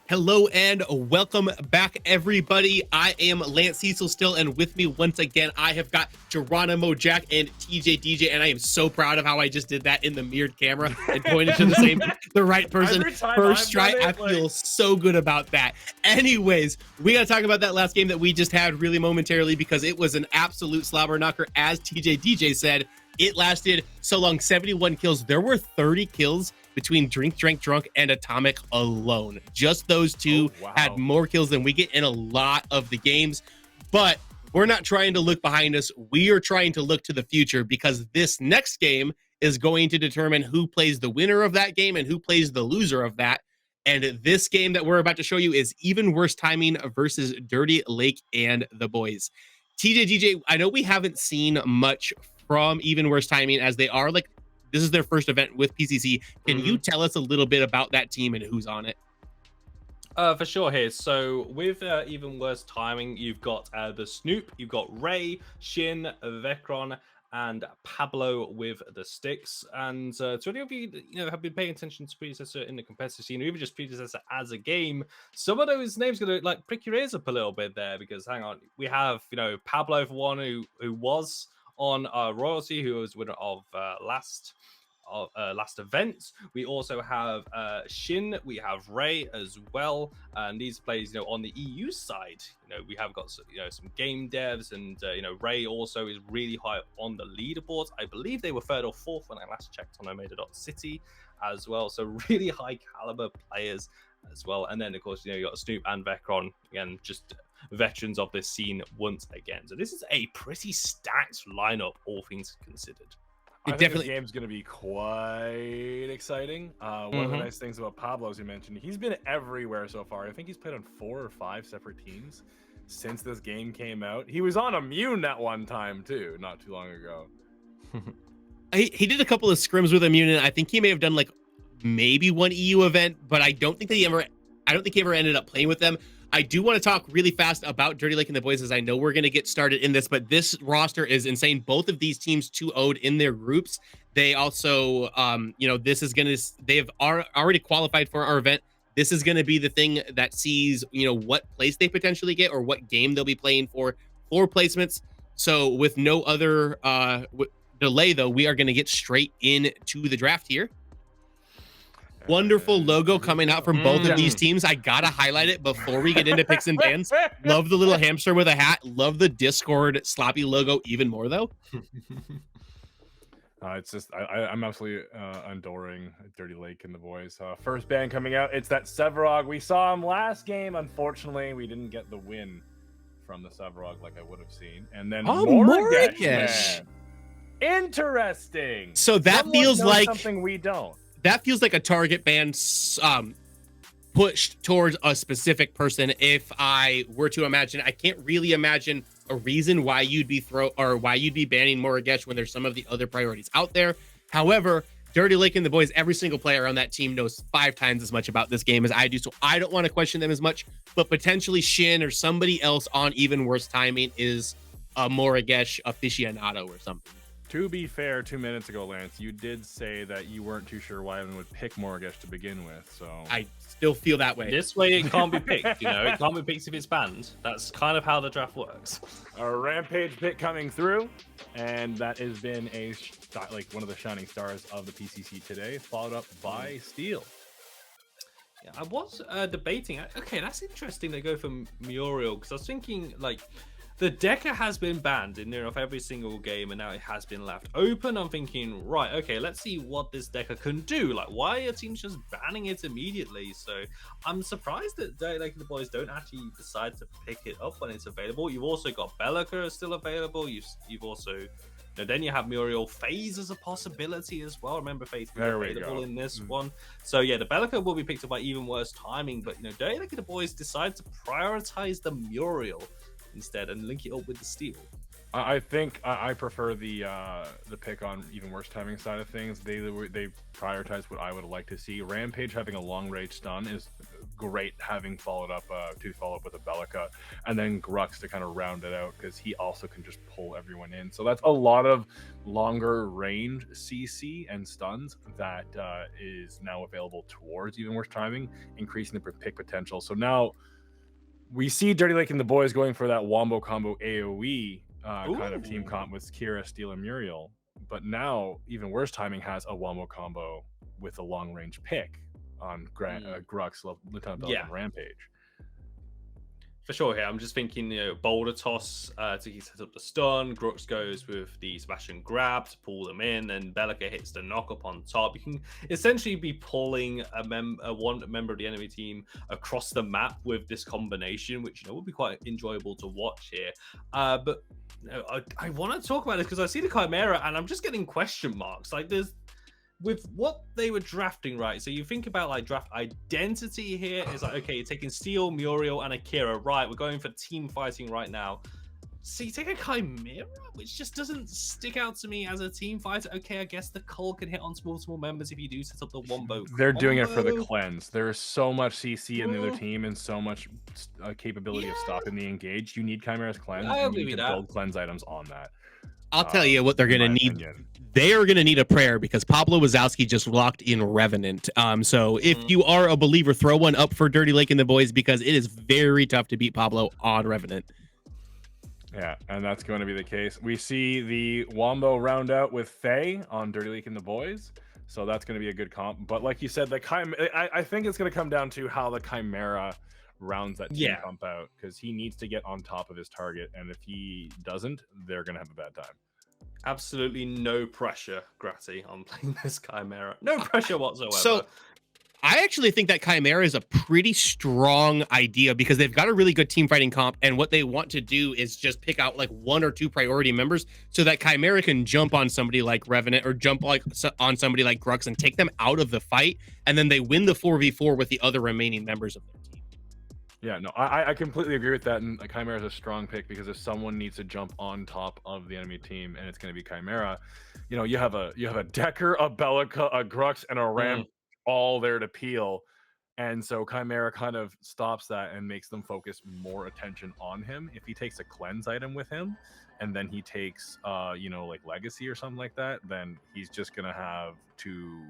Hello and welcome back, everybody. I am Lance Cecil still, and with me once again, I have got GeronimoJak and TJDJ, and I am so proud of how I just did that in the mirrored camera and pointed to the right person. First try, I feel so good about that. Anyways, we got to talk about that last game that we just had really momentarily because it was an absolute slobber knocker, as TJDJ said. It lasted so long, 71 kills. There were 30 kills between Drink, Drunk, and Atomic alone. Just those two had more kills than we get in a lot of the games. But we're not trying to look behind us. We are trying to look to the future because this next game is going to determine who plays the winner of that game and who plays the loser of that. And this game that we're about to show you is Even Worse Timing versus Dirty Lake and the Boys. TJDJ, I know we haven't seen much from Even Worse Timing, as they are like, this is their first event with PCC. Can you tell us a little bit about that team and who's on it? For sure here. So with Even Worse Timing, you've got the Snoop, you've got Ray, Shin, Vecron, and Pablo with the sticks. And to any of you that have been paying attention to Predecessor in the competitive scene, or even just Predecessor as a game, some of those names are gonna like prick your ears up a little bit there, because hang on, we have Pablo for one, who was on Royalty, who was winner of last event. We also have Shin, we have Ray as well, and these players on the EU side, we have got some game devs, and Ray also is really high on the leaderboards. I believe they were third or fourth when I last checked on Omega.City as well, so really high caliber players as well. And then of course you got Snoop and Vecron, again just veterans of this scene once again. So this is a pretty stacked lineup, all things considered. I think this game's going to be quite exciting. One of the nice things about Pablo, as you mentioned, he's been everywhere so far. I think he's played on 4 or 5 separate teams since this game came out. He was on Immune at one time too, not too long ago. He did a couple of scrims with Immune, and I think he may have done like maybe one EU event, but I don't think he ever ended up playing with them. I do want to talk really fast about Dirty Lake and the Boys, as I know we're going to get started in this, but this roster is insane. Both of these teams 2-0'd in their groups. They also, they have already qualified for our event. This is going to be the thing that sees, what place they potentially get or what game they'll be playing for placements. So with no other delay, though, we are going to get straight into the draft here. Wonderful logo coming out from both of these teams. I gotta highlight it before we get into picks and bans. Love the little hamster with a hat. Love the Discord sloppy logo even more, though. It's just I'm absolutely adoring Dirty Lake and the Boys. First ban coming out, it's that Sevarog. We saw him last game. Unfortunately, we didn't get the win from the Sevarog like I would have seen. And then Morgash. Interesting. So that feels like something we don't. That feels like a target ban pushed towards a specific person. If I were to imagine, I can't really imagine a reason why you'd be banning Morgash when there's some of the other priorities out there. However, Dirty Lake and the Boys, every single player on that team knows 5 times as much about this game as I do, so I don't want to question them as much. But potentially Shin or somebody else on Even Worse Timing is a Morgash aficionado or something. To be fair, 2 minutes ago, Lance, you did say that you weren't too sure why anyone would pick Morgash to begin with. So I still feel that way. This way, it can't be picked. It can't be picked if it's banned. That's kind of how the draft works. A Rampage pick coming through, and that has been one of the shining stars of the PCC today, followed up by Steel. Yeah, I was debating. Okay, that's interesting. They go for Muriel, because I was thinking the Decker has been banned in near enough every single game, and now it has been left open. I'm thinking, right, okay, let's see what this Decker can do. Like, why are teams just banning it immediately? So I'm surprised that the Boys don't actually decide to pick it up when it's available. You've also got Bellica still available. You've also, then you have Muriel. FaZe as a possibility as well. Remember, FaZe is available in this one. So yeah, the Bellica will be picked up by Even Worse Timing, but don't the Boys decide to prioritize the Muriel instead and link it up with the Steel. I think I prefer the pick on even worse timing side of things. They prioritize what I would like to see. Rampage having a long range stun is great. Having followed up to follow up with a Bellica, and then Grux to kind of round it out because he also can just pull everyone in. So that's a lot of longer range CC and stuns that is now available towards even worse timing, increasing the pick potential. So now we see Dirty Lake and the boys going for that wombo combo AoE kind of team comp with Kira, Steel, and Muriel. But now, even worse timing has a wombo combo with a long range pick on Grux, Lieutenant Bellic, and Rampage. For sure here. I'm just thinking, boulder toss to set up the stun. Grux goes with the smash and grab to pull them in, and Bellica hits the knock up on top. You can essentially be pulling one member of the enemy team across the map with this combination, which would be quite enjoyable to watch here. But I want to talk about this because I see the Chimera and I'm just getting question marks. Like with what they were drafting, right? So you think about like draft identity here is like, okay, you're taking Steel, Muriel, and Akira, right? We're going for team fighting right now. So you take a Chimera, which just doesn't stick out to me as a team fighter. Okay, I guess the Cull can hit on multiple members if you do set up the wombo. They're doing it for the cleanse. There's so much CC in the other team and so much capability of stopping the engage. You need Chimera's cleanse. You need to build cleanse items on that. I'll tell you what they're going to need. They are going to need a prayer because Pablo Wazowski just locked in Revenant. So if you are a believer, throw one up for Dirty Lake and the boys because it is very tough to beat Pablo on Revenant. Yeah, and that's going to be the case. We see the Wombo round out with Faye on Dirty Lake and the boys. So that's going to be a good comp. But like you said, I think it's going to come down to how the Chimera rounds that team comp out because he needs to get on top of his target. And if he doesn't, they're going to have a bad time. Absolutely no pressure, Gratty, on playing this Chimera. No pressure whatsoever. So I actually think that Chimera is a pretty strong idea because they've got a really good team fighting comp, and what they want to do is just pick out like 1 or 2 priority members so that Chimera can jump on somebody like Revenant or jump like on somebody like Grux and take them out of the fight, and then they win the 4v4 with the other remaining members of their team. Yeah, no, I completely agree with that, and Chimera is a strong pick because if someone needs to jump on top of the enemy team and it's going to be Chimera, you have a Decker, a Bellica, a Grux, and a Ramp all there to peel, and so Chimera kind of stops that and makes them focus more attention on him. If he takes a cleanse item with him, and then he takes like Legacy or something like that, then he's just gonna have to.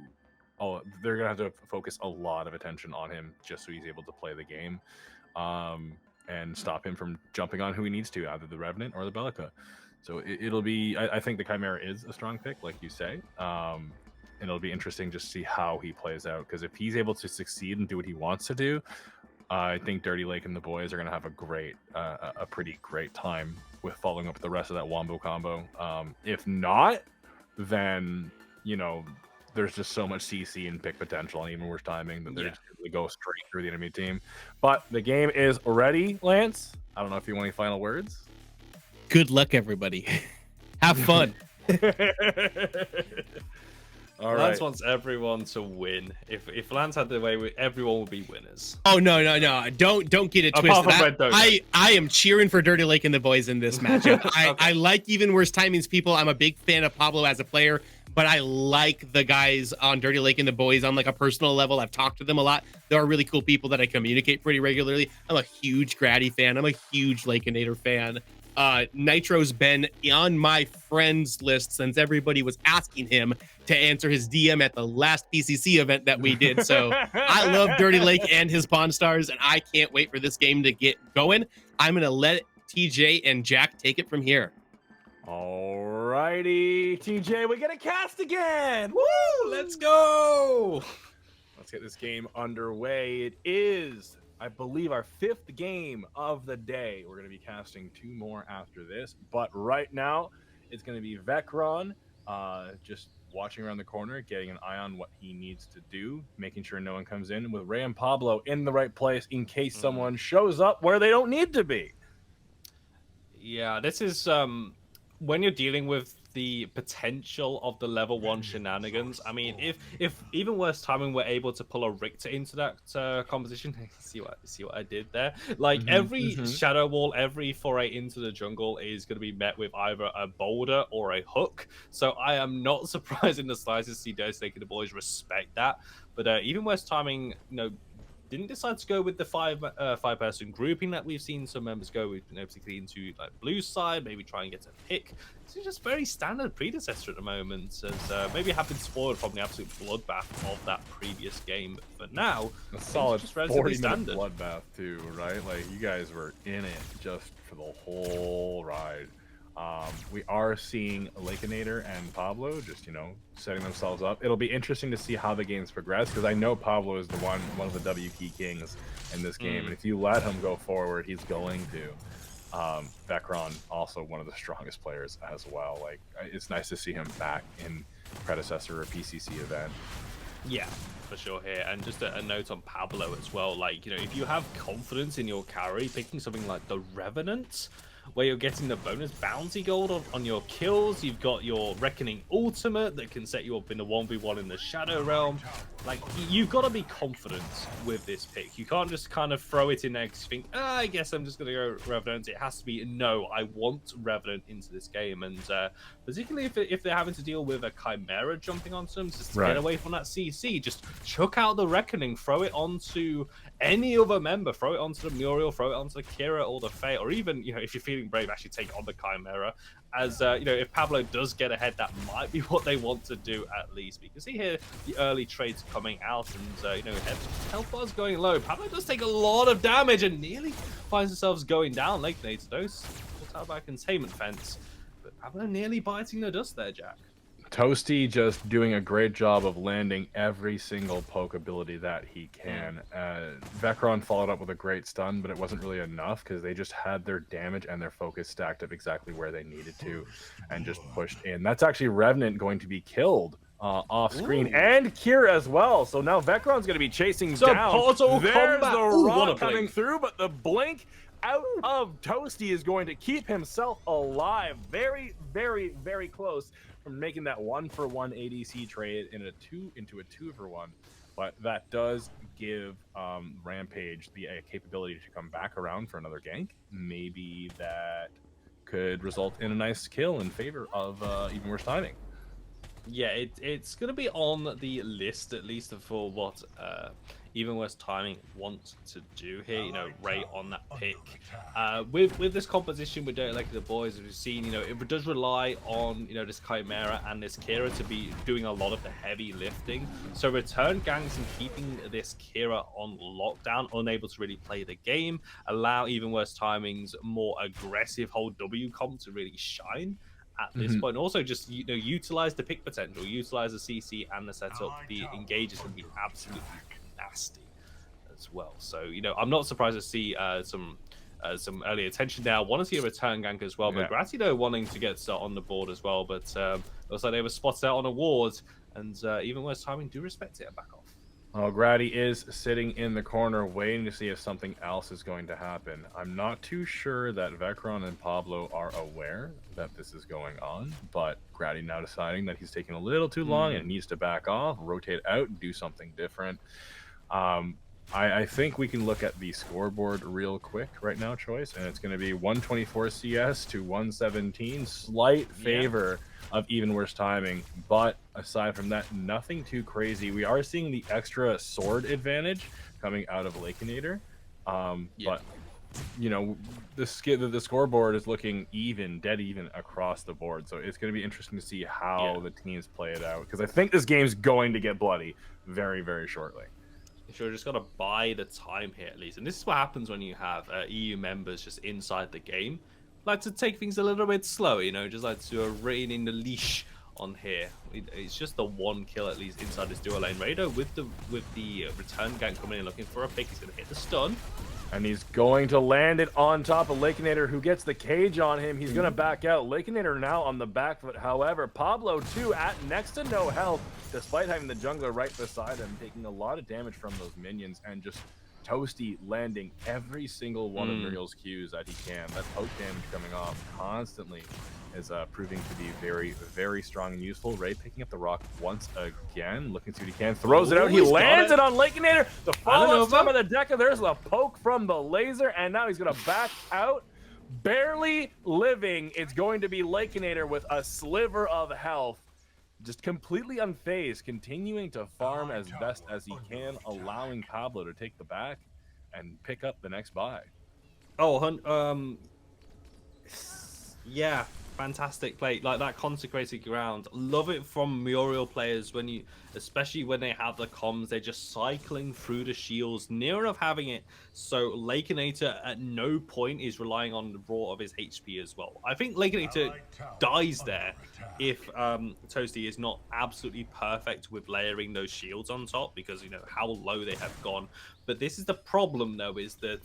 Oh, they're gonna have to focus a lot of attention on him just so he's able to play the game. And stop him from jumping on who he needs to, either the Revenant or the Bellica. So it'll be, I think the Chimera is a strong pick, like you say. And it'll be interesting just to see how he plays out. Because if he's able to succeed and do what he wants to do, I think Dirty Lake and the boys are going to have a pretty great time with following up with the rest of that Wombo combo. If not, then, there's just so much CC and pick potential and even worse timing that they're just going to go straight through the enemy team. But the game is ready, Lance. I don't know if you want any final words. Good luck, everybody. Have fun. All Lance right. wants everyone to win. If Lance had the way, everyone would be winners. Oh no! Don't get it twisted. I am cheering for Dirty Lake and the boys in this matchup. I like even worse timings people. I'm a big fan of Pablo as a player, but I like the guys on Dirty Lake and the boys on like a personal level. I've talked to them a lot. They are really cool people that I communicate pretty regularly. I'm a huge Gratty fan. I'm a huge Lakeinator fan. Nitro's been on my friends list since everybody was asking him to answer his DM at the last PCC event that we did. So I love Dirty Lake and his Pawn Stars, and I can't wait for this game to get going. I'm going to let TJ and Jack take it from here. All righty, TJ, we get a cast again. Woo! Let's go. Let's get this game underway. It is, I believe, our 5th game of the day. We're going to be casting 2 more after this, but right now it's going to be Vecron, just watching around the corner, getting an eye on what he needs to do, making sure no one comes in, with Ray and Pablo in the right place in case someone shows up where they don't need to be. Yeah, this is when you're dealing with the potential of the level 1 shenanigans. I mean, if even worse timing were able to pull a Richter into that composition, see what I did there? Like every shadow wall, every foray into the jungle is going to be met with either a boulder or a hook. So I am not surprised in the slightest to see Devastating the boys respect that. But even worse timing, didn't decide to go with the five-person grouping that we've seen some members go with, particularly into like blue side, maybe try and get a pick. It's just very standard predecessor at the moment, as maybe have been spoiled from the absolute bloodbath of that previous game. But now, a solid 40-minute standard bloodbath too, right? Like you guys were in it just for the whole ride. We are seeing Lakinator and Pablo just, setting themselves up. It'll be interesting to see how the games progress, because I know Pablo is one of the W key kings in this game, and if you let him go forward, he's going to. Vecron, also one of the strongest players as well. Like, it's nice to see him back in predecessor or PCC event. Yeah, for sure here. And just a note on Pablo as well. Like, if you have confidence in your carry, picking something like the Revenant, where you're getting the bonus bounty gold on your kills. You've got your Reckoning ultimate that can set you up in a 1v1 in the Shadow Realm. Like, you've got to be confident with this pick. You can't just kind of throw it in there because you think, I guess I'm just going to go Revenant. It has to be, no, I want Revenant into this game. And particularly if they're having to deal with a Chimera jumping onto them, just to get away from that CC, just chuck out the Reckoning, throw it onto any other member, throw it onto the Muriel, throw it onto the Kira or the Faye, or even, if you're feeling brave, actually take on the Chimera. As if Pablo does get ahead, that might be what they want to do at least. We can see here the early trades coming out, and health bar's going low. Pablo does take a lot of damage and nearly finds themselves going down. Late Nades dose, pulled out by containment fence, but Pablo nearly biting the dust there, Jack. Toasty just doing a great job of landing every single poke ability that he can. Vecron followed up with a great stun, but it wasn't really enough because they just had their damage and their focus stacked up exactly where they needed to and just pushed in. That's actually Revenant going to be killed off screen, and Kira as well. So now Vecron's going to be chasing down. Portal There's combat. the Ooh, rock coming through, but the blink out of Toasty is going to keep himself alive. Very, very, very close from making that 1-for-1 ADC trade into a 2-for-1. But that does give Rampage the capability to come back around for another gank. Maybe that could result in a nice kill in favor of even worse timing. Yeah, it's going to be on the list, at least, for what even worse timing wants to do here. Ray on that pick. With this composition with like the boys, we've seen, it does rely on, this Chimera and this Kira to be doing a lot of the heavy lifting. So return gangs and keeping this Kira on lockdown, unable to really play the game, allow even worse timings, more aggressive whole W comp to really shine at this point. Also, just utilize the pick potential, utilize the CC and the setup. The engages can be absolutely nasty as well. So I'm not surprised to see some early attention there. I want to see a return gank as well, but Gratido wanting to get on the board as well. But looks like they were spotted out on a ward, and even worse timing, do respect it and back off. Oh, Grady is sitting in the corner waiting to see if something else is going to happen. I'm not too sure that Vecron and Pablo are aware that this is going on, but Grady now deciding that he's taking a little too long and needs to back off, rotate out, and do something different. I think we can look at the scoreboard real quick right now, Choice, and it's going to be 124 CS to 117. Slight favor of even worse timing, but aside from that, nothing too crazy. We are seeing the extra sword advantage coming out of Lakinator, but the scoreboard is looking dead even across the board. So it's going to be interesting to see how the teams play it out, because I think this game's going to get bloody very, very shortly. Sure, just got to buy the time here at least. And this is what happens when you have EU members just inside the game. Like to take things a little bit slow, just like to rein in the leash on here. It's just the one kill at least inside this dual lane. Raider with the return gank coming in looking for a pick. He's going to hit the stun. And he's going to land it on top of Lakinator, who gets the cage on him. He's going to back out. Lakinator now on the back foot. However, Pablo, too, at next to no health, despite having the jungler right beside him, taking a lot of damage from those minions and just Toasty landing every single one of Muriel's Qs that he can. That poke damage coming off constantly is proving to be very, very strong and useful. Ray picking up the rock once again, looking to see what he can. Throws it out. He lands it on Lakeinator. The follow-up some of the Deca. There's a poke from the laser, and now he's going to back out. Barely living. It's going to be Lakeinator with a sliver of health. Just completely unfazed, continuing to farm as best as he can, allowing Pablo to take the back and pick up the next buy. Oh, yeah, fantastic play. Like that consecrated ground. Love it from Muriel players when you, especially when they have the comms, they're just cycling through the shields, near enough having it. So Lakeinator at no point is relying on the raw of his HP as well. I think Lakeinator dies there if Toasty is not absolutely perfect with layering those shields on top, because you know how low they have gone. But this is the problem though, is that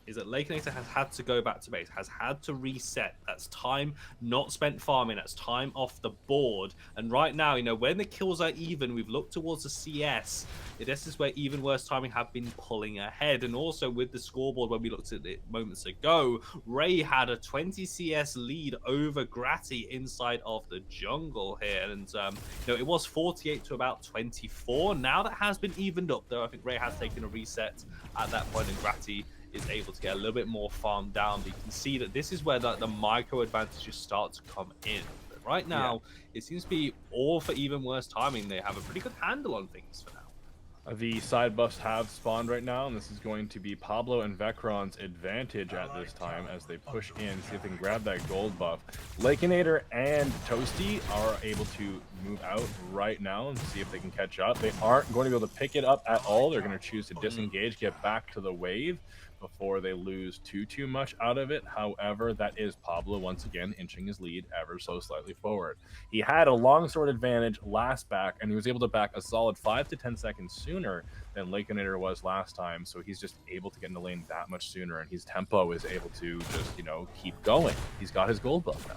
Lakeinator has had to go back to base, has had to reset. That's time not spent farming, that's time off the board. And right now, you know, when the kills are even, we've looked towards the CS. This is where even worse timing have been pulling ahead. And also with the scoreboard, when we looked at it moments ago, Ray had a 20 CS lead over Gratty inside of the jungle here. And, you know, it was 48 to about 24. Now that has been evened up, though. I think Ray has taken a reset at that point, and Gratty is able to get a little bit more farm down. But you can see that this is where the micro advantages start to come in. But right now, it seems to be all for even worse timing. They have a pretty good handle on things for now. The side buffs have spawned right now, and this is going to be Pablo and Vecron's advantage at this time as they push in, see if they can grab that gold buff. Lakeinator and Toasty are able to move out right now and see if they can catch up. They aren't going to be able to pick it up at all. They're going to choose to disengage, get back to the wave before they lose too much out of it. However, that is Pablo once again inching his lead ever so slightly forward. He had a longsword advantage last back, and he was able to back a solid 5 to 10 seconds sooner than Lakeinator was last time. So he's just able to get in the lane that much sooner, and his tempo is able to just, you know, keep going. He's got his gold buff now.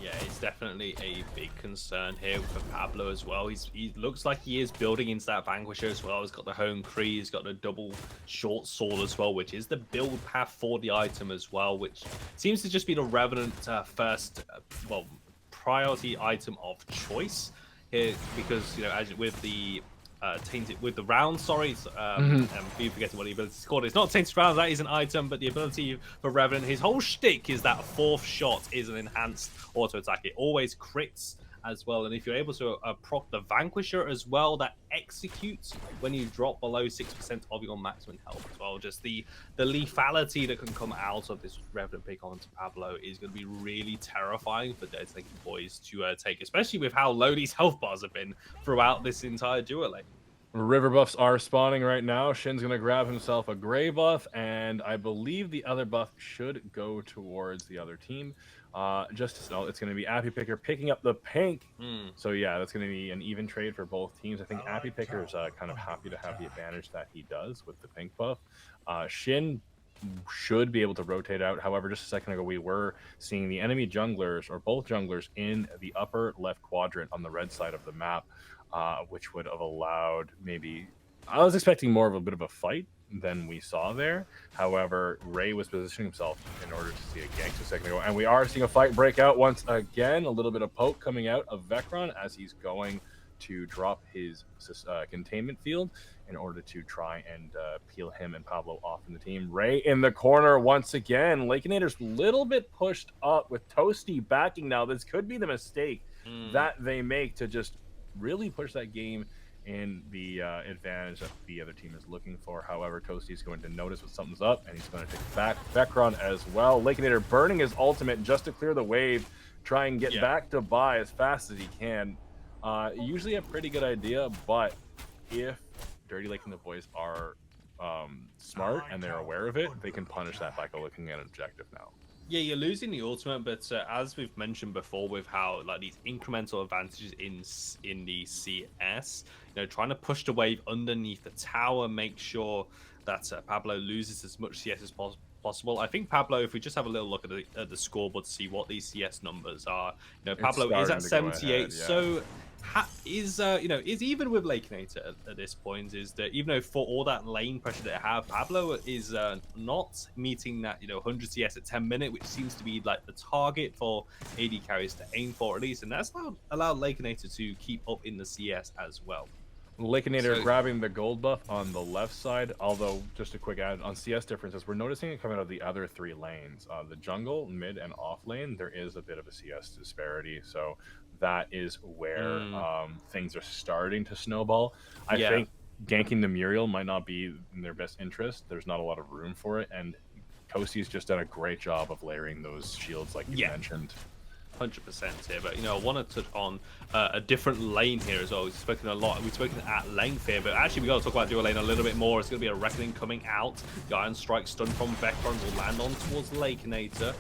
Yeah, it's definitely a big concern here for Pablo as well. He looks like he is building into that Vanquisher as well. He's got the home Kree, he's got the double short sword as well, which is the build path for the item as well, which seems to just be the Revenant first, well, priority item of choice here, because, you know, as with the tainted with the round, sorry, and be forgetting what the ability is called. It's not tainted round, that is an item, but the ability for Revenant, his whole shtick is that fourth shot is an enhanced auto attack. It always crits as well, and if you're able to proc the Vanquisher as well, that executes when you drop below 6% of your maximum health as well. Just the lethality that can come out of this Revenant pick onto Pablo is going to be really terrifying for Dead Taking Boys to take, especially with how low these health bars have been throughout this entire duo lane. River buffs are spawning right now. Shin's going to grab himself a gray buff, and I believe the other buff should go towards the other team. Just to know, it's going to be Appy Picker picking up the pink. So yeah, that's going to be an even trade for both teams. I think Appy Picker is kind of happy to have the advantage that he does with the pink buff. Shin should be able to rotate out. However, just a second ago, we were seeing the enemy junglers, or both junglers, in the upper left quadrant on the red side of the map, which would have allowed maybe... I was expecting more of a bit of a fight than we saw there. However, Ray was positioning himself in order to see a gank a second ago, and we are seeing a fight break out once again. A little bit of poke coming out of Vecron as he's going to drop his containment field in order to try and peel him and Pablo off from the team. Ray in the corner once again. Lakeinator's a little bit pushed up with Toasty backing now. This could be the mistake that they make to just really push that game in the advantage that the other team is looking for. However, Toasty is going to notice when something's up, and he's going to take back Vecron as well. Lakeinator burning his ultimate just to clear the wave, try and get back to buy as fast as he can. Usually a pretty good idea, but if Dirty Lake and the boys are smart and they're aware of it, they can punish that by looking at an objective now. Yeah, you're losing the ultimate, but as we've mentioned before, with how like these incremental advantages in the CS, you know, trying to push the wave underneath the tower, make sure that Pablo loses as much CS as possible. I think Pablo, if we just have a little look at the scoreboard to see what these CS numbers are, Pablo is at 78, so is even with Lakenator at this point, is that even though for all that lane pressure that they have, Pablo is not meeting that 100 CS at 10 minutes, which seems to be like the target for AD carries to aim for at least, and that's allowed Lakenator to keep up in the CS as well. Lakenator grabbing the gold buff on the left side, although just a quick add on CS differences, we're noticing it coming out of the other 3 lanes. The jungle, mid, and off lane, there is a bit of a CS disparity, so that is where things are starting to snowball. I think ganking the Muriel might not be in their best interest. There's not a lot of room for it, and Toasty's just done a great job of layering those shields like you mentioned. 100% here, but I want to touch on a different lane here as well. We've spoken at length here, but actually we got to talk about dual lane a little bit more. It's going to be a reckoning coming out. The Iron Strike stun from Vecron will land on towards Lakenator.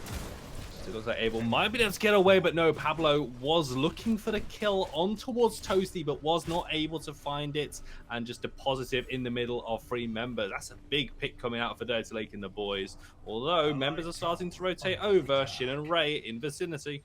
Still looks like Abel might be able to get away, but no, Pablo was looking for the kill on towards Toasty, but was not able to find it, and just deposited in the middle of 3 members. That's a big pick coming out for Dirty Lake and the boys, although members are starting to rotate over. Shin and Ray in vicinity.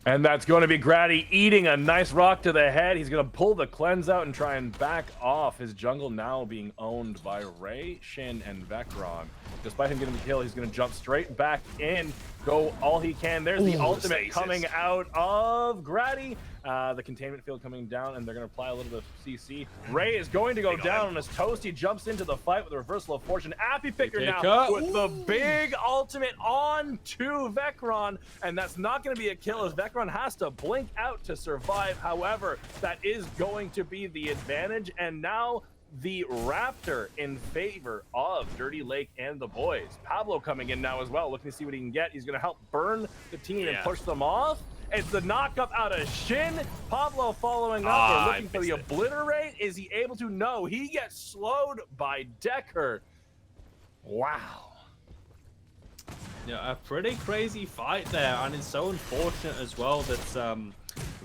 And that's going to be Grady eating a nice rock to the head. He's going to pull the cleanse out and try and back off. His jungle now being owned by Ray, Shin, and Vecron. Despite him getting the kill, he's going to jump straight back in, go all he can. There's the ultimate coming out of Grady. The containment field coming down, and they're going to apply a little bit of CC. Ray is going to go down as Toasty jumps into the fight with a reversal of fortune. Appy Picker now with the big ultimate on to Vecron, and that's not going to be a kill as Vecron has to blink out to survive. However, that is going to be the advantage, and now the Raptor in favor of Dirty Lake and the boys. Pablo coming in now as well, looking to see what he can get. He's going to help burn the team and push them off. It's the knockup out of Shin. Pablo following up. They're looking for the obliterate. Is he able to? No, he gets slowed by Decker. Wow. A pretty crazy fight there, and it's so unfortunate as well that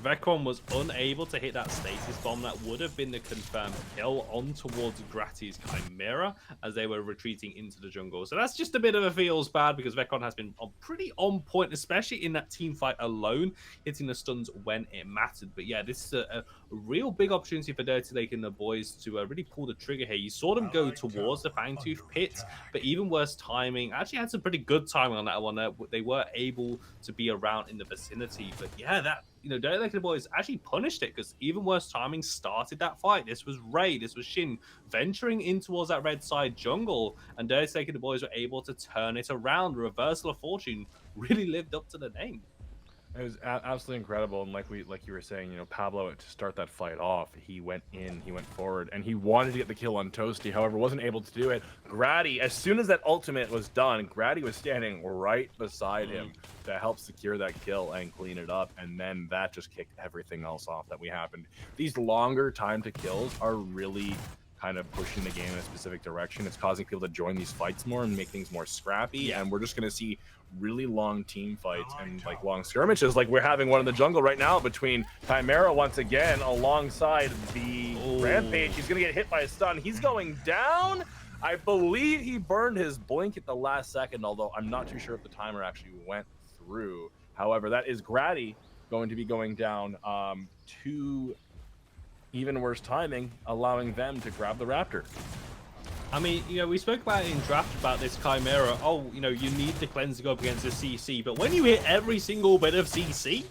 Vecron was unable to hit that stasis bomb that would have been the confirmed kill on towards Grati's Chimera as they were retreating into the jungle. So that's just a bit of a feels bad because Vecron has been pretty on point, especially in that team fight alone, hitting the stuns when it mattered. But yeah, this is a real big opportunity for Dirty Lake and the boys to really pull the trigger here. You saw them go towards the Fangtooth pit, but even worse timing. Actually had some pretty good timing on that one. They were able to be around in the vicinity. But yeah, that Dirty Lake and the boys actually punished it because even worse timing started that fight. This was Ray, this was Shin venturing in towards that red side jungle, and Dirty Lake and the boys were able to turn it around. Reversal of fortune really lived up to the name. It was absolutely incredible, and like you were saying, Pablo, to start that fight off, he went forward, and he wanted to get the kill on Toasty, however, wasn't able to do it. Grady, as soon as that ultimate was done, Grady was standing right beside him to help secure that kill and clean it up, and then that just kicked everything else off that we happened. These longer time to kills are really kind of pushing the game in a specific direction. It's causing people to join these fights more and make things more scrappy, and we're just going to see really long team fights and like long skirmishes like we're having one in the jungle right now between Chimera once again alongside the Rampage. He's going to get hit by a stun. He's going down. I believe he burned his blink at the last second, although I'm not too sure if the timer actually went through. However, that is Grady going to be going down to even worse timing, allowing them to grab the Raptor. I mean, we spoke about it in draft about this Chimera. You need the cleanse to go up against the CC, but when you hit every single bit of CC,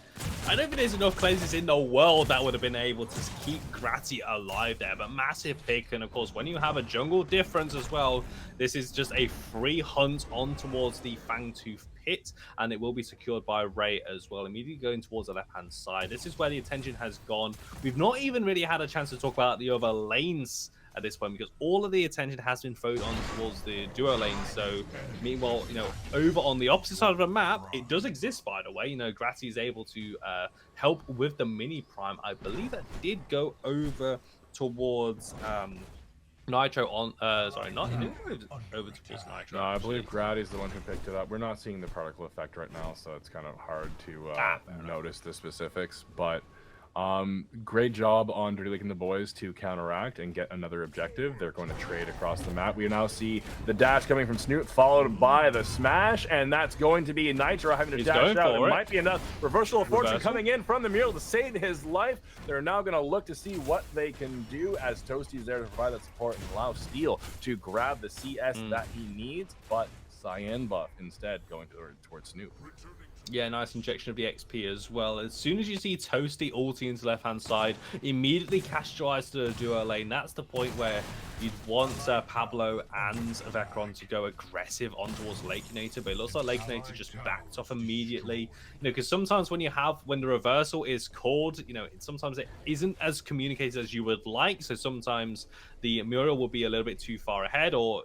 I don't think there's enough cleanses in the world that would have been able to keep Grati alive there. But massive pick, and of course, when you have a jungle difference as well, this is just a free hunt on towards the Fangtooth pit, and it will be secured by Ray as well. Immediately going towards the left-hand side. This is where the attention has gone. We've not even really had a chance to talk about the other lanes at this point because all of the attention has been thrown on towards the duo lane. So meanwhile, over on the opposite side of the map, it does exist, by the way. Grati is able to help with the mini prime. I believe that did go over towards Nitro on sorry, not he didn't go over towards Nitro. No, I believe Grady's the one who picked it up. We're not seeing the particle effect right now, so it's kind of hard to notice the specifics, but Great job on Dirty Lake and the boys to counteract and get another objective. They're going to trade across the map. We now see the dash coming from Snoop, followed by the smash, and that's going to be Nitro having to dash out. It might be enough. Reversal of Fortune coming in from the mural to save his life. They're now going to look to see what they can do as Toasty's there to provide that support and allow Steel to grab the CS that he needs, but Cyan buff instead going towards Snoop. Yeah, nice injection of the XP as well. As soon as you see Toasty ulti into the left-hand side, immediately cast your eyes to the duo lane. That's the point where you'd want Pablo and Vecron to go aggressive on towards Lakeinator, but it looks like Lakeinator just backed off immediately. You know, because sometimes when the reversal is called, you know, sometimes it isn't as communicated as you would like. So sometimes the Muriel will be a little bit too far ahead, or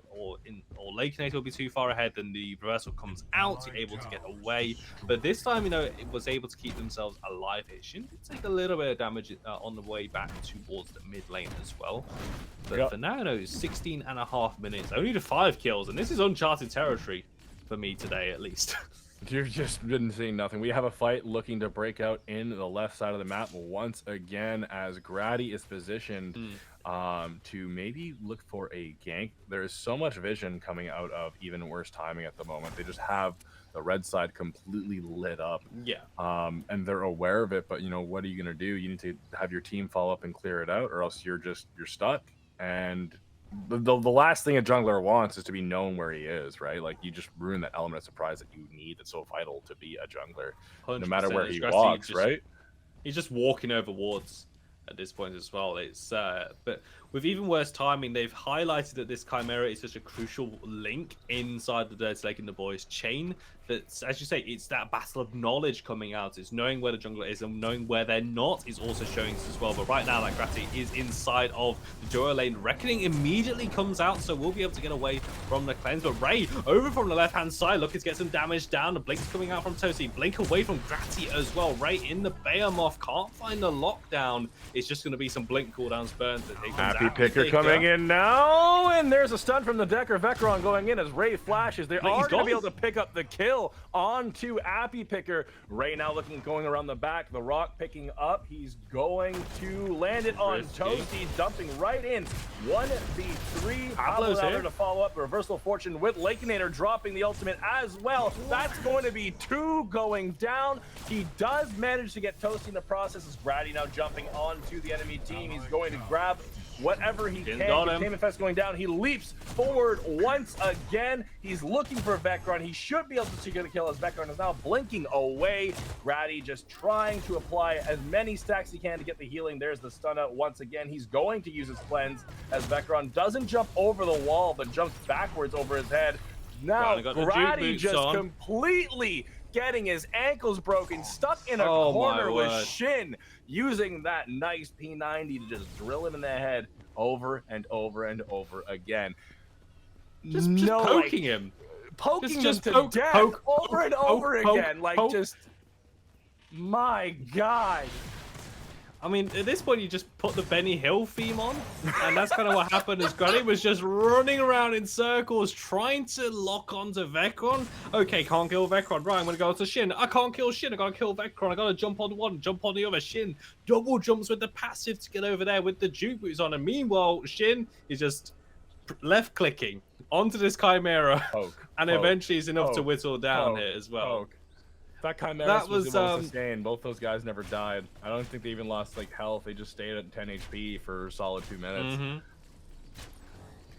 Lakeinator will be too far ahead, then the reversal comes out, you're able to get away. But this time, you know, it was able to keep themselves alive. It should take a little bit of damage on the way back towards the mid lane as well. But for now, you know, 16.5 minutes, only to 5 kills, and this is uncharted territory for me today, at least. You've just been seeing nothing. We have a fight looking to break out in the left side of the map once again as Grady is positioned to maybe look for a gank. There is so much vision coming out of Even Worse Timing at the moment. They just have the red side completely lit up. Yeah. And they're aware of it, but you know, what are you gonna do? You need to have your team follow up and clear it out, or else you're stuck. And the last thing a jungler wants is to be known where he is, right? Like, you just ruin that element of surprise that you need that's so vital to be a jungler, no matter where he walks, right? He's just walking over wards at this point as well. It's but with Even Worse Timing, they've highlighted that this Chimera is such a crucial link inside the Dirty Lake and the boys chain. That, as you say, it's that battle of knowledge coming out. It's knowing where the jungler is and knowing where they're not is also showing us as well. But right now, that Grati is inside of the duo lane. Reckoning immediately comes out, so we'll be able to get away from the cleanse. But Ray, over from the left-hand side, looking to get some damage down. The Blink's coming out from Toasty. Blink away from Grati as well. Ray in the Behemoth, can't find the lockdown. It's just going to be some Blink cooldowns burnt. Happy Picker coming in now, and there's a stun from the Decker. Vecron going in as Ray flashes. They are going to be able to pick up the kill onto Appy Picker. Ray now going around the back. The Rock picking up. He's going to land it on Toasty, dumping right in. 1v3. Pablo's out there to follow up. Reversal of Fortune with Lakeinator dropping the ultimate as well. That's going to be 2 going down. He does manage to get Toasty in the process as Grady now jumping onto the enemy team. He's going to grab whatever he can. Containment Fest going down. He leaps forward once again. He's looking for Vecron. He should be able to secure the kill as Vecron is now blinking away. Grady just trying to apply as many stacks he can to get the healing. There's the stun out once again. He's going to use his cleanse as Vecron doesn't jump over the wall, but jumps backwards over his head. Now Grady just completely getting his ankles broken, stuck in a corner with Shin, using that nice P90 to just drill him in the head over and over and over again. Just poking him. Poking him to death over and over again. Just, my God. I mean, at this point, you just put the Benny Hill theme on, and that's kind of what happened. As Granny was just running around in circles, trying to lock onto Vecron. Okay, can't kill Vecron. Right, I'm going to go to Shin. I can't kill Shin. I got to kill Vecron. I got to jump on one, jump on the other. Shin double jumps with the passive to get over there with the juke boots on. And meanwhile, Shin is just left-clicking onto this Chimera. And eventually is enough to whittle down it as well. That Chimera was the most sustained. Both those guys never died. I don't think they even lost like health. They just stayed at 10 HP for a solid 2 minutes.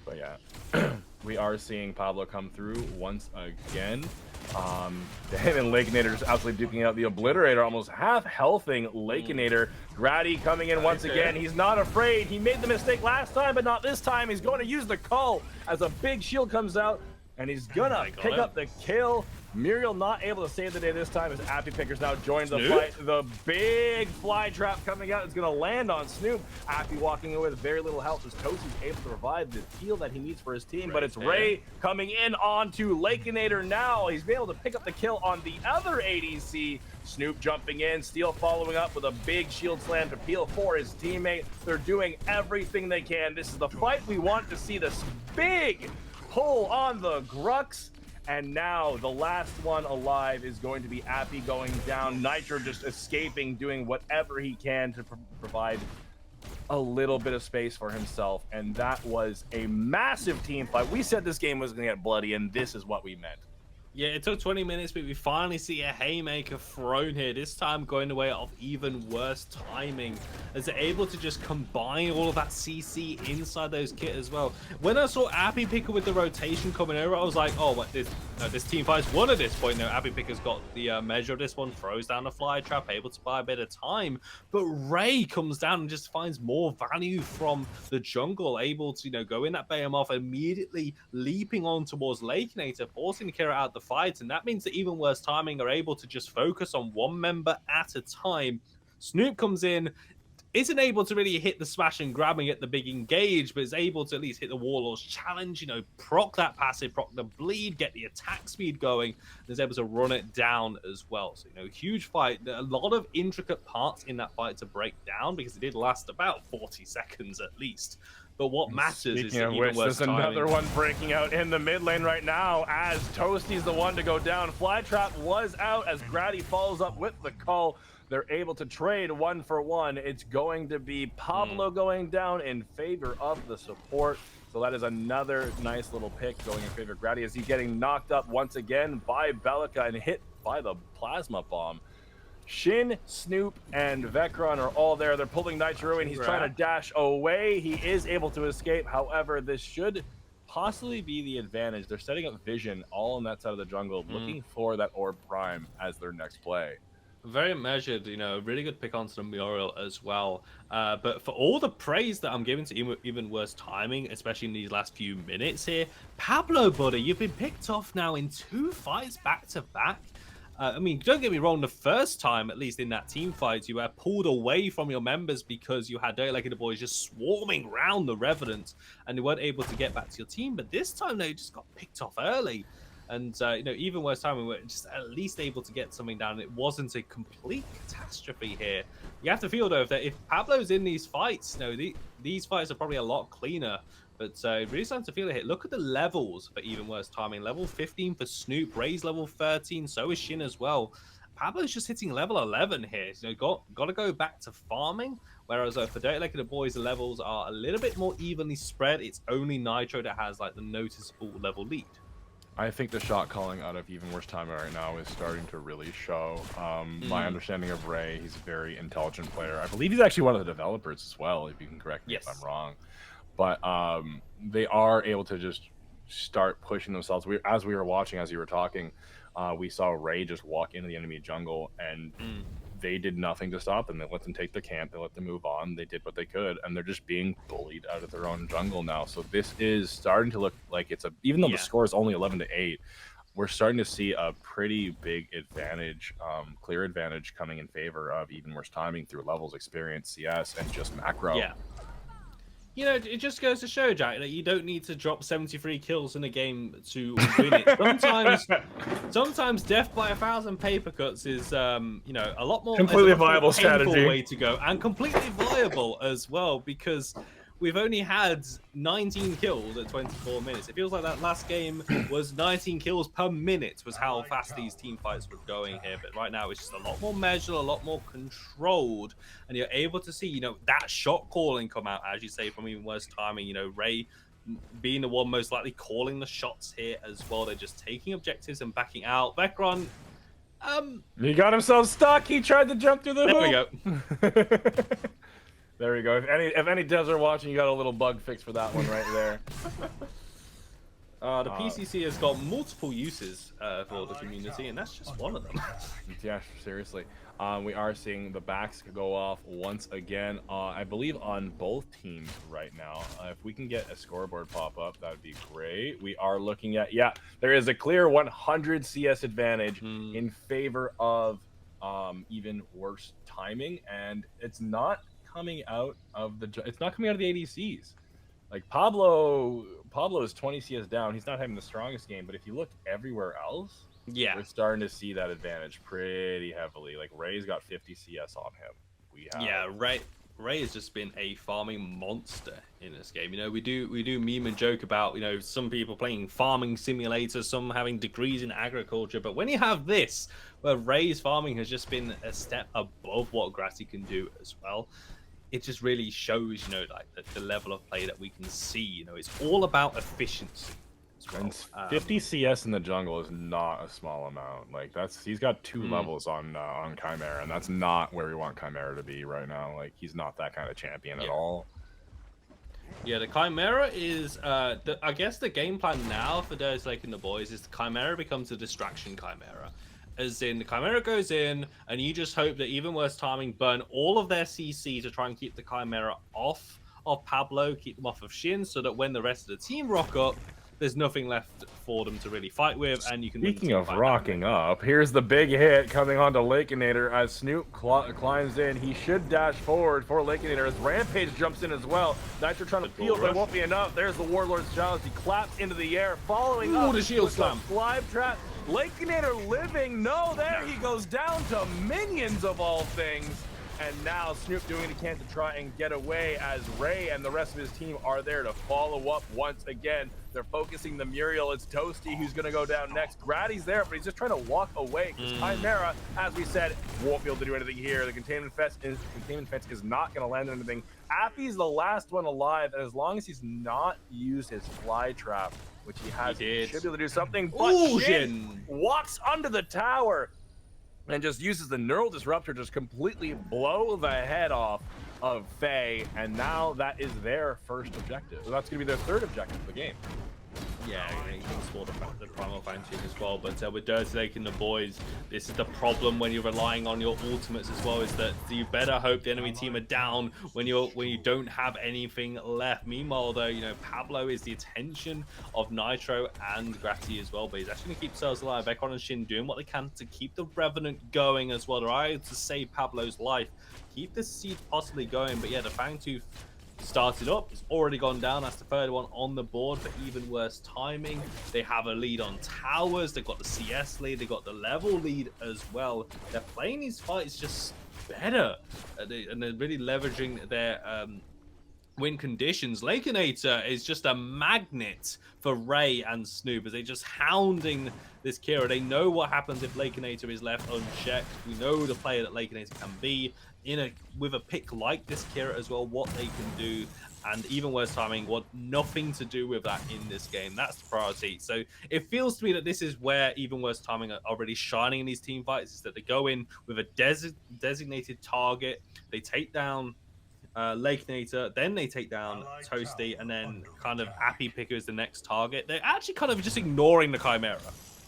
But yeah, we are seeing Pablo come through once again. Him and Lakeinator just absolutely duking out the Obliterator, almost half healthing Lakeinator. Grady coming in once again. He's not afraid. He made the mistake last time, but not this time. He's going to use the call as a big shield comes out, and he's gonna pick up the kill. Muriel not able to save the day this time as Appy Picker's now joined the fight. The big fly trap coming out is going to land on Snoop. Appy walking away with very little health as Toasty's able to provide the heal that he needs for his team. But it's Ray coming in onto Lakeinator now. He's been able to pick up the kill on the other ADC. Snoop jumping in, Steel following up with a big shield slam to peel for his teammate. They're doing everything they can. This is the fight we want to see, this big pull on the Grux. And now the last one alive is going to be Appy going down. Nitro just escaping, doing whatever he can to provide a little bit of space for himself. And that was a massive team fight. We said this game was going to get bloody, and this is what we meant. Yeah, it took 20 minutes, but we finally see a haymaker thrown here. This time going the way of even worse timing, as they're able to just combine all of that CC inside those kit as well. When I saw Appy Picker with the rotation coming over, I was like, oh, what, this team fight's won at this point. No, Appy Picker's got the measure of this one, throws down the fly trap, able to buy a bit of time. But Ray comes down and just finds more value from the jungle, able to, go in that Behemoth, immediately leaping on towards Lakenator, forcing the Kira out the fight, and that means that even worse timing are able to just focus on one member at a time. Snoop comes in, isn't able to really hit the smash and grabbing at the big engage, but is able to at least hit the Warlord's challenge, proc that passive, proc the bleed, get the attack speed going, and is able to run it down as well. So, huge fight. A lot of intricate parts in that fight to break down, because it did last about 40 seconds at least. But what matters is that even worse there's another one breaking out in the mid lane right now, as Toasty's the one to go down. Flytrap was out as Grady follows up with the call. They're able to trade 1 for 1. It's going to be Pablo going down in favor of the support. So that is another nice little pick going in favor of Grady, as he's getting knocked up once again by Belica and hit by the plasma bomb. Shin, Snoop, and Vecron are all there. They're pulling Nitro in. He's trying to dash away. He is able to escape. However, this should possibly be the advantage. They're setting up Vision all on that side of the jungle, looking for that Orb Prime as their next play. Very measured, really good pick onto the Muriel as well. But for all the praise that I'm giving to even worse timing, especially in these last few minutes here, Pablo, buddy, you've been picked off now in 2 fights back to back. I mean, don't get me wrong, the first time, at least in that team fight, you were pulled away from your members because you had Dirty Like the Boys just swarming around the Revenant and you weren't able to get back to your team. But this time, you just got picked off early. And, even worse time, we were just at least able to get something down. It wasn't a complete catastrophe here. You have to feel, though, that if Pablo's in these fights, these fights are probably a lot cleaner. But really starting to feel it hit. Look at the levels for even worse timing. Level 15 for Snoop, Ray's level 13, so is Shin as well. Pablo's just hitting level 11 here. Got to go back to farming. Whereas for Dirty Like the Boys, the levels are a little bit more evenly spread. It's only Nitro that has the noticeable level lead. I think the shot calling out of even worse timing right now is starting to really show. My understanding of Ray, he's a very intelligent player. I believe he's actually one of the developers as well, if you can correct me if I'm wrong. But they are able to just start pushing themselves. As we were watching, as you were talking, we saw Ray just walk into the enemy jungle, and they did nothing to stop them. They let them take the camp. They let them move on. They did what they could, and they're just being bullied out of their own jungle now. So this is starting to look like it's even though the score is only 11-8, we're starting to see a pretty big advantage, clear advantage coming in favor of even worse timing through levels, experience, CS, and just macro. Yeah. It just goes to show, Jack, that you don't need to drop 73 kills in a game to win it. Sometimes death by 1,000 paper cuts is, a lot more completely viable strategy way to go, and completely viable as well, because we've only had 19 kills at 24 minutes. It feels like that last game was 19 kills per minute was how fast these team fights were going here. But right now, it's just a lot more measured, a lot more controlled. And you're able to see, that shot calling come out, as you say, from even worse timing. Ray being the one most likely calling the shots here as well. They're just taking objectives and backing out. Vecron, he got himself stuck. He tried to jump through the hoop. There we go. There we go. If any devs are watching, you got a little bug fix for that one right there. The PCC has got multiple uses for the community, and that's just one of them. Yeah, seriously. We are seeing the backs go off once again, I believe on both teams right now. If we can get a scoreboard pop up, that would be great. We are looking at, there is a clear 100 CS advantage in favor of even worse timing, and it's not coming out of the ADCs. Like Pablo is 20 CS down. He's not having the strongest game, but if you look everywhere else, we're starting to see that advantage pretty heavily. Like Ray's got 50 CS on him. Ray has just been a farming monster in this game. You know, we do meme and joke about, you know, some people playing farming simulators, some having degrees in agriculture, but when you have this, where Ray's farming has just been a step above what Grassy can do as well, it just really shows, you know, like the level of play that we can see. You know, it's all about efficiency as well. And 50 CS in the jungle is not a small amount. Like he's got 2 levels on Chimera, and that's not where we want Chimera to be right now. Like he's not that kind of champion at all. Yeah, the Chimera is, I guess the game plan now for Dirty Lake and the boys is the Chimera becomes a distraction Chimera. As in, the Chimera goes in, and you just hope that even worse timing burn all of their CC to try and keep the Chimera off of Pablo, keep them off of Shin, so that when the rest of the team rock up, there's nothing left for them to really fight with, and you can. Speaking of rocking up, here's the big hit coming onto Lakeinator as Snoop climbs in. He should dash forward for Lakeinator as Rampage jumps in as well. Nitro trying to peel, but it won't be enough. There's the Warlord's challenge. He claps into the air, following up the shield with slam. the Fly Trap. Lakeinator living. No, there he goes down to minions of all things. And now Snoop doing what he can to try and get away as Ray and the rest of his team are there to follow up once again. They're focusing the Muriel. It's Toasty who's going to go down next. Grady's there, but he's just trying to walk away because Chimera, as we said, won't be able to do anything here. The containment fence is not going to land anything. Appy's the last one alive, and as long as he's not used his fly trap, which he has, he should be able to do something. But Shin walks under the tower and just uses the neural disruptor to just completely blow the head off of Faye, and now that is their first objective. So that's going to be their third objective of the game. Yeah, you can score the Primal Fantasy as well, but with Dirty Lake and the boys, this is the problem when you're relying on your ultimates as well, is that you better hope the enemy team are down when you don't have anything left. Meanwhile, though, you know, Pablo is the attention of Nitro and Gratty as well, but he's actually going to keep Cecil alive. Ekron and Shin doing what they can to keep the Revenant going as well. They're trying to save Pablo's life, keep the siege possibly going, but yeah, the Fangtooth started up, it's already gone down. That's the third one on the board for even worse timing. They have a lead on towers, they've got the CS lead, they've got the level lead as well. They're playing these fights just better, and they're really leveraging their win conditions. Lakeinator is just a magnet for Ray and Snoop as they just hounding this Kira. They know what happens if Lakeinator is left unchecked. We know the player that Lakeinator can be with a pick like this Kira as well, what they can do, and even worse timing, want nothing to do with that in this game. That's the priority. So it feels to me that this is where even worse timing are already shining in these team fights, is that they go in with a designated target, they take down Lakeinator, then they take down Toasty, and then kind of Appy Picker is the next target. They're actually kind of just ignoring the Chimera.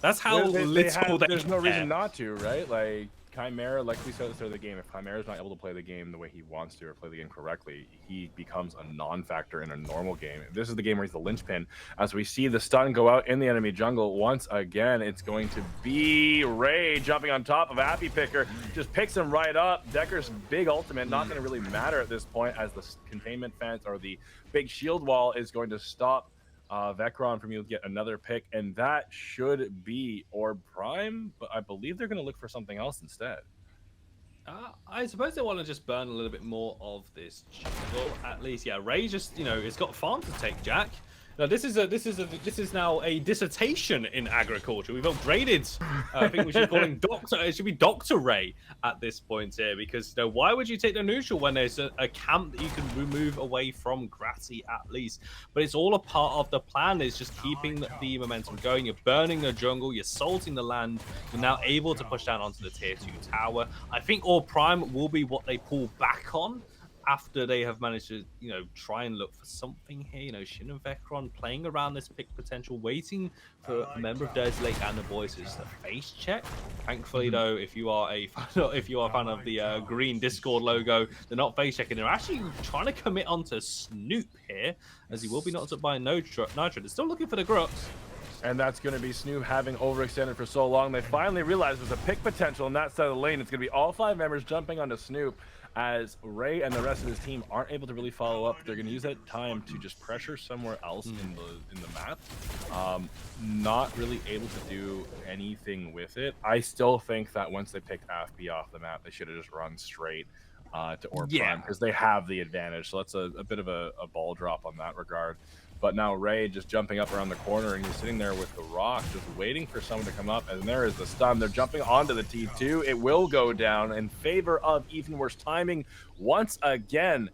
That's how there's no reason not to, right? Like Chimera, like we said at the start of the game, if Chimera's not able to play the game the way he wants to or play the game correctly, he becomes a non-factor in a normal game. This is the game where he's the linchpin. As we see the stun go out in the enemy jungle, once again, it's going to be Ray jumping on top of Appy Picker, just picks him right up. Decker's big ultimate, not going to really matter at this point, as the containment fence or the big shield wall is going to stop Vecron from you to get another pick, and that should be Orb Prime, but I believe they're going to look for something else instead. I suppose they want to just burn a little bit more of this jungle, at least. Yeah, Ray just, you know, it's got farm to take, Jack. Now this is now a dissertation in agriculture. We've upgraded. I think we should call him Doctor. It should be Dr. Ray at this point here, because, you know, why would you take the neutral when there's a camp that you can remove away from Gratty at least? But it's all a part of the plan. Is just keeping the momentum going. You're burning the jungle. You're salting the land. You're now able to push down onto the tier 2 tower. I think All Prime will be what they pull back on after they have managed to, you know, try and look for something here. You know, Shin and Vecron playing around this pick potential, waiting for a member of Dirty Lake and the boys to face check. Thankfully, though, if you are a fan of the green Discord logo, they're not face checking. They're actually trying to commit onto Snoop here, as he will be knocked up by Nitro. They're still looking for the Grux. And that's going to be Snoop having overextended for so long. They finally realized there's a pick potential on that side of the lane. It's going to be all 5 members jumping onto Snoop, as Ray and the rest of his team aren't able to really follow up. They're going to use that time to just pressure somewhere else in the map. Not really able to do anything with it. I still think that once they picked FB off the map, they should have just run straight to Orb Yeah. Prime because they have the advantage. So that's a bit of a ball drop on that regard. But now Ray just jumping up around the corner, and he's sitting there with the rock, just waiting for someone to come up. And there is the stun. They're jumping onto the T2. It will go down in favor of even worse timing. Once again,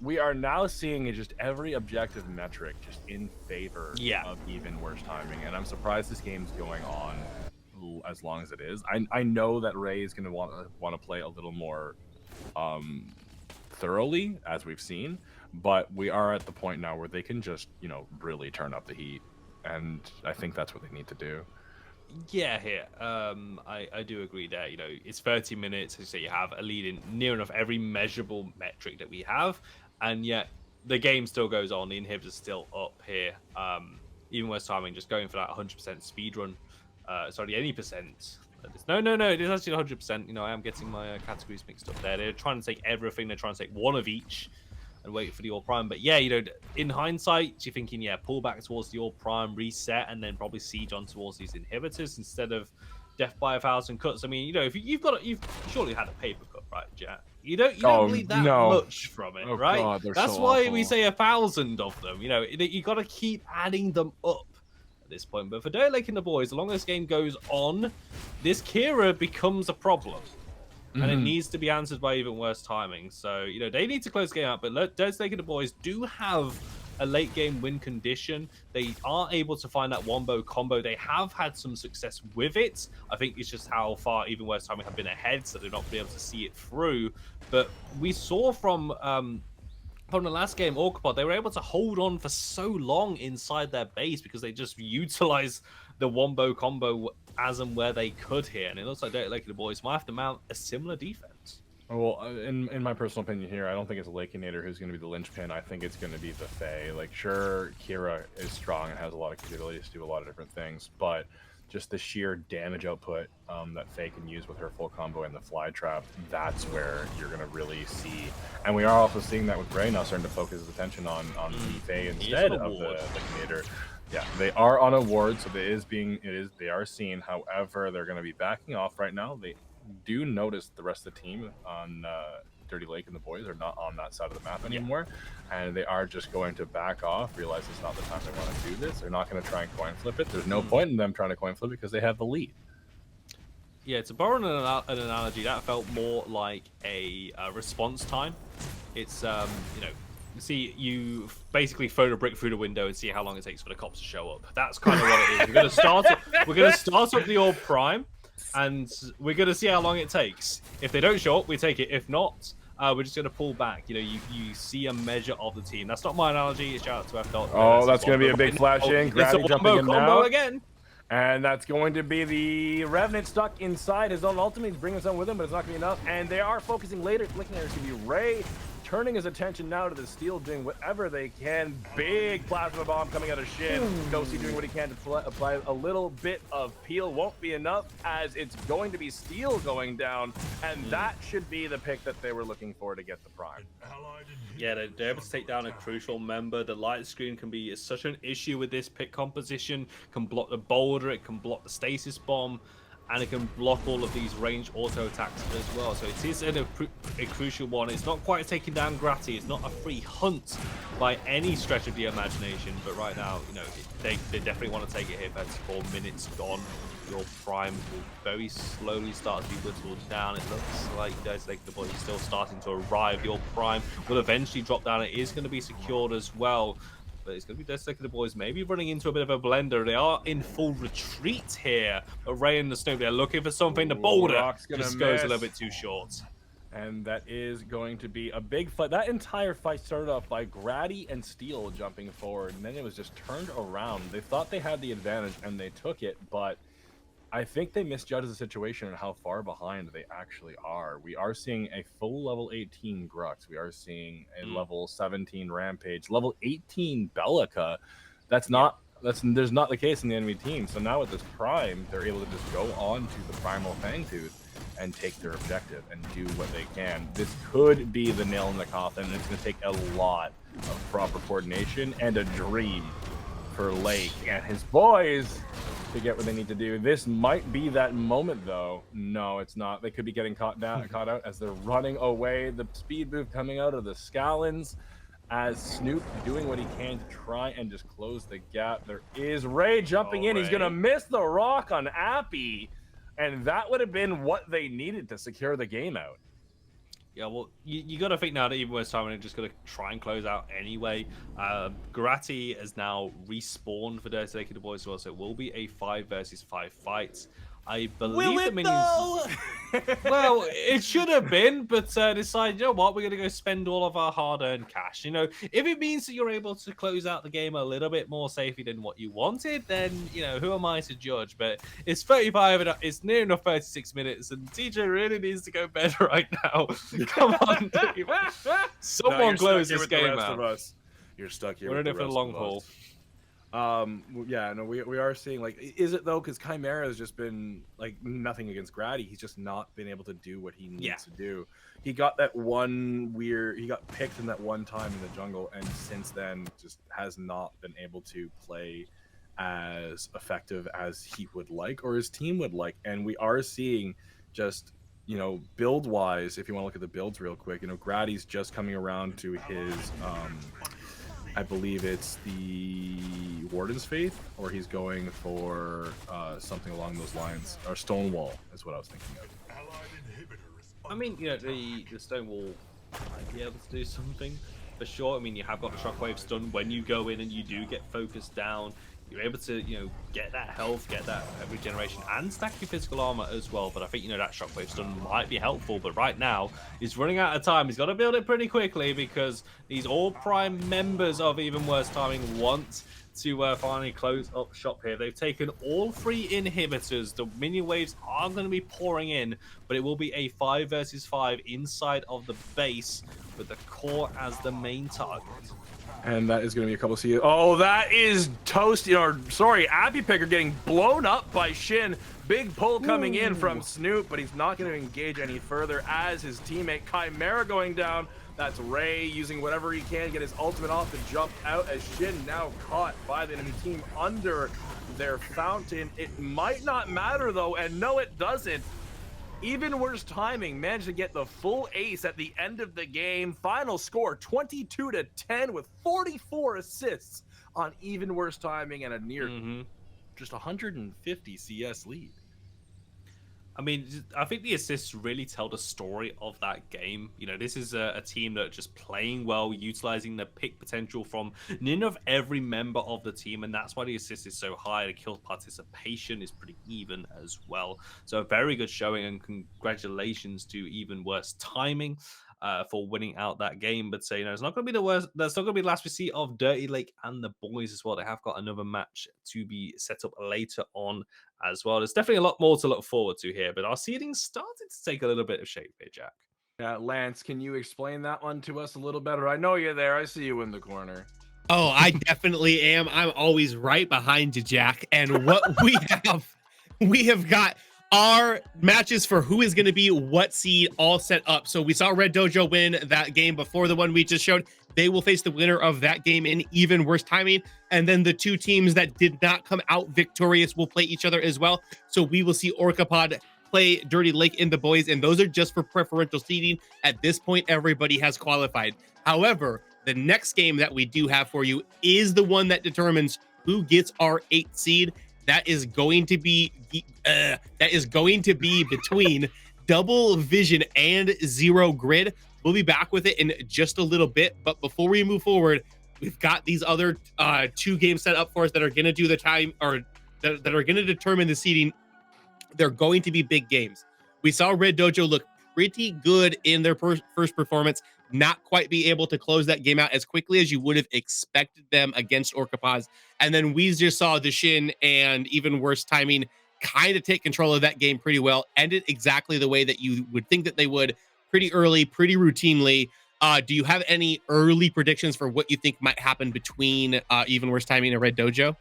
we are now seeing just every objective metric just in favor of even worse timing. And I'm surprised this game's going on as long as it is. I know that Ray is going to want to play a little more thoroughly, as we've seen, but we are at the point now where they can just, you know, really turn up the heat, and I think that's what they need to do. Yeah, here. I do agree there. You know, it's 30 minutes, so you have a lead in near enough every measurable metric that we have, and yet the game still goes on. The inhibitors still up here. Even worse timing, just going for that 100% speed run. Sorry, any percent. No, it is actually 100%. You know, I am getting my categories mixed up there. They're trying to take everything. They're trying to take one of each and wait for the All Prime. But yeah, you know, in hindsight, you're thinking, yeah, pull back towards the All Prime, reset, and then probably siege on towards these inhibitors instead of death by 1,000 cuts. I mean, you know, if you've surely had a paper cut, right, Jack? You don't bleed that much from it, right? God, that's so why awful. we say 1,000 of them. You know, you got to keep adding them up at this point. But for Dirty Lake and the boys, the longer this game goes on, this Kira becomes a problem. And it needs to be answered by even worse timing. So, you know, they need to close the game out. But Dirty Lake and the boys do have a late game win condition. They are able to find that wombo combo. They have had some success with it. I think it's just how far even worse timing have been ahead, so they're not been able to see it through. But we saw from the last game, Orcapod, they were able to hold on for so long inside their base because they just utilized the wombo combo as and where they could here. And it looks like Dirty Lake and the boys might have to mount a similar defense. Well, in my personal opinion here, I don't think it's Lakinator who's going to be the linchpin. I think it's going to be the Fae. Like, sure, Kira is strong and has a lot of capabilities to do a lot of different things, but just the sheer damage output that Fae can use with her full combo and the fly trap, that's where you're going to really see. And we are also seeing that with Ray now starting to focus his attention on the Fae instead of the Lakinator. Yeah, they are on a ward, so they are seen. However, they're going to be backing off right now. They do notice the rest of the team on Dirty Lake and the boys are not on that side of the map anymore, and they are just going to back off, realize it's not the time they want to do this. They're not going to try and coin flip it. There's no point in them trying to coin flip it because they have the lead. Yeah, to borrow an analogy, that felt more like a response time. It's, you know, see, you basically throw the brick through the window and see how long it takes for the cops to show up. That's kind of what it is. We're going to start up the Orb Prime, and we're going to see how long it takes. If they don't show up, we take it. If not, we're just going to pull back. You know, you see a measure of the team. That's not my analogy. It's shout out to F. Oh, that's going to be a big flash in. Grady jumping in now. Again. And that's going to be the Revenant stuck inside his own ultimate. He's bringing some with him, but it's not going to be enough. And they are focusing later. Looking at it, it's going to be Ray turning his attention now to the steel, doing whatever they can. Big plasma bomb coming out of Shin. Ghosty doing what he can to apply a little bit of peel. Won't be enough, as it's going to be steel going down, and that should be the pick that they were looking for to get the prime. Yeah, they're able to take down a crucial member. The light screen can be such an issue with this pick composition. Can block the boulder, it can block the stasis bomb, and it can block all of these range auto attacks as well. So it is a crucial one. It's not quite taking down Gratty. It's not a free hunt by any stretch of the imagination. But right now, you know, they definitely want to take it here. 34 minutes gone. Your prime will very slowly start to be whittled down. It looks like the boys are still starting to arrive. Your prime will eventually drop down. It is going to be secured as well. But it's going to be Dirty Lake and the boys maybe running into a bit of a blender. They are in full retreat here. But Ray and the Snoop, they're looking for something. The boulder just goes a little bit too short. And that is going to be a big fight. That entire fight started off by Grady and Steel jumping forward, and then it was just turned around. They thought they had the advantage, and they took it, but I think they misjudged the situation and how far behind they actually are. We are seeing a full level 18 Grux. We are seeing a level 17 Rampage, level 18 Bellica. There's not the case in the enemy team. So now with this Prime, they're able to just go on to the Primal Fangtooth and take their objective and do what they can. This could be the nail in the coffin. It's going to take a lot of proper coordination and a dream for Lake and his boys to get what they need to do. This might be that moment, though. No, it's not. They could be getting caught out as they're running away. The speed move coming out of the Scallons as Snoop doing what he can to try and just close the gap. There is Ray jumping in. Ray. He's going to miss the rock on Appy, and that would have been what they needed to secure the game out. Yeah, well, you got to think now that even worse time, they're just going to try and close out anyway. Garati has now respawned for Dirty Lake of the Boys as well, so it will be a 5 versus 5 fight. I believe the minions. Well, it should have been, but decided, you know what, we're going to go spend all of our hard-earned cash. You know, if it means that you're able to close out the game a little bit more safely than what you wanted, then, you know, who am I to judge? But it's 35, and it's near enough 36 minutes, and TJ really needs to go bed right now. Come on, Dave. Someone close this game out. You're stuck here. We're in it for the long haul. Yeah, no, we are seeing, like, is it though? Because Chimera has just been like nothing against Grady. He's just not been able to do what he needs to do. He got that he got picked in that one time in the jungle, and since then just has not been able to play as effective as he would like or his team would like. And we are seeing just, you know, build wise, if you want to look at the builds real quick, you know, Grady's just coming around to his I believe it's the Warden's Faith, or he's going for something along those lines. Or Stonewall is what I was thinking of. I mean, you know, the Stonewall might be able to do something for sure. I mean, you have got the Shockwave stun when you go in and you do get focused down. You're able to, you know, get that health, get that regeneration, and stack your physical armor as well. But I think, you know, that Shockwave stun might be helpful. But right now, he's running out of time. He's got to build it pretty quickly because these all prime members of Even Worse Timing want to finally close up shop here. They've taken all 3 inhibitors. The minion waves are going to be pouring in, but it will be a 5 versus 5 inside of the base with the core as the main target. And that is going to be a couple of CES. Oh, that is Toasty, or sorry, Appy Picker getting blown up by Shin. Big pull coming in from Snoop, but he's not going to engage any further as his teammate Chimera going down. That's Ray using whatever he can, get his ultimate off to jump out as Shin now caught by the enemy team under their fountain. It might not matter though, and no, it doesn't. Even Worse Timing managed to get the full ace at the end of the game. Final score 22-10 with 44 assists on Even Worse Timing and a near just 150 CS lead. I mean, I think the assists really tell the story of that game. You know, this is a team that are just playing well, utilizing the pick potential from nearly of every member of the team, and that's why the assist is so high. The kill participation is pretty even as well. So a very good showing, and congratulations to Even Worse Timing for winning out that game. But you know, it's not going to be the worst. That's not going to be the last we see of Dirty Lake and the boys as well. They have got another match to be set up later on as well. There's definitely a lot more to look forward to here, but our seeding started to take a little bit of shape here, Jack. Yeah, Lance, can you explain that one to us a little better? I know you're there. I see you in the corner. Oh, I definitely am. I'm always right behind you, Jack. And what we have got our matches for who is going to be what seed all set up. So we saw Red Dojo win that game before the one we just showed. They will face the winner of that game in Even Worse Timing. And then the 2 teams that did not come out victorious will play each other as well. So we will see Orcapod play Dirty Lake in the boys. And those are just for preferential seeding. At this point, everybody has qualified. However, the next game that we do have for you is the one that determines who gets our 8th seed. That is going to be between Double Vision and Zero Grid. We'll be back with it in just a little bit, but before we move forward, we've got these other 2 games set up for us that are going to do the time, or that are going to determine the seeding. They're going to be big games. We saw Red Dojo look pretty good in their first performance, not quite be able to close that game out as quickly as you would have expected them against Orcapaz. And then we just saw the Shin and Even Worse Timing kind of take control of that game pretty well, ended exactly the way that you would think that they would, pretty early, pretty routinely. Do you have any early predictions for what you think might happen between Even Worse Timing and Red Dojo?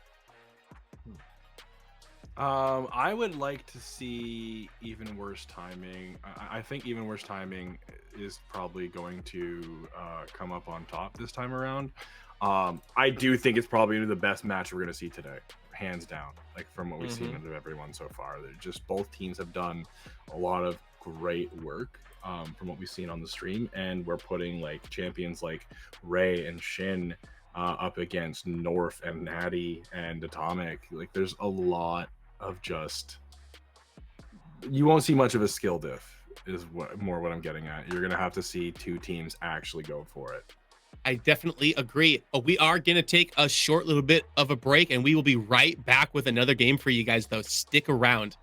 I would like to see Even Worse Timing. I think Even Worse Timing is probably going to come up on top this time around. I do think it's probably the best match we're going to see today. hands down. Like from what we've seen of everyone so far, they're just both teams have done a lot of great work from what we've seen on the stream, and we're putting like champions like Ray and Shin up against North and Natty and Atomic. Like there's a lot of just, you won't see much of a skill diff is what I'm getting at. You're gonna have to see two teams actually go for it. I definitely agree. We are going to take a short little bit of a break, and we will be right back with another game for you guys, though. Stick around.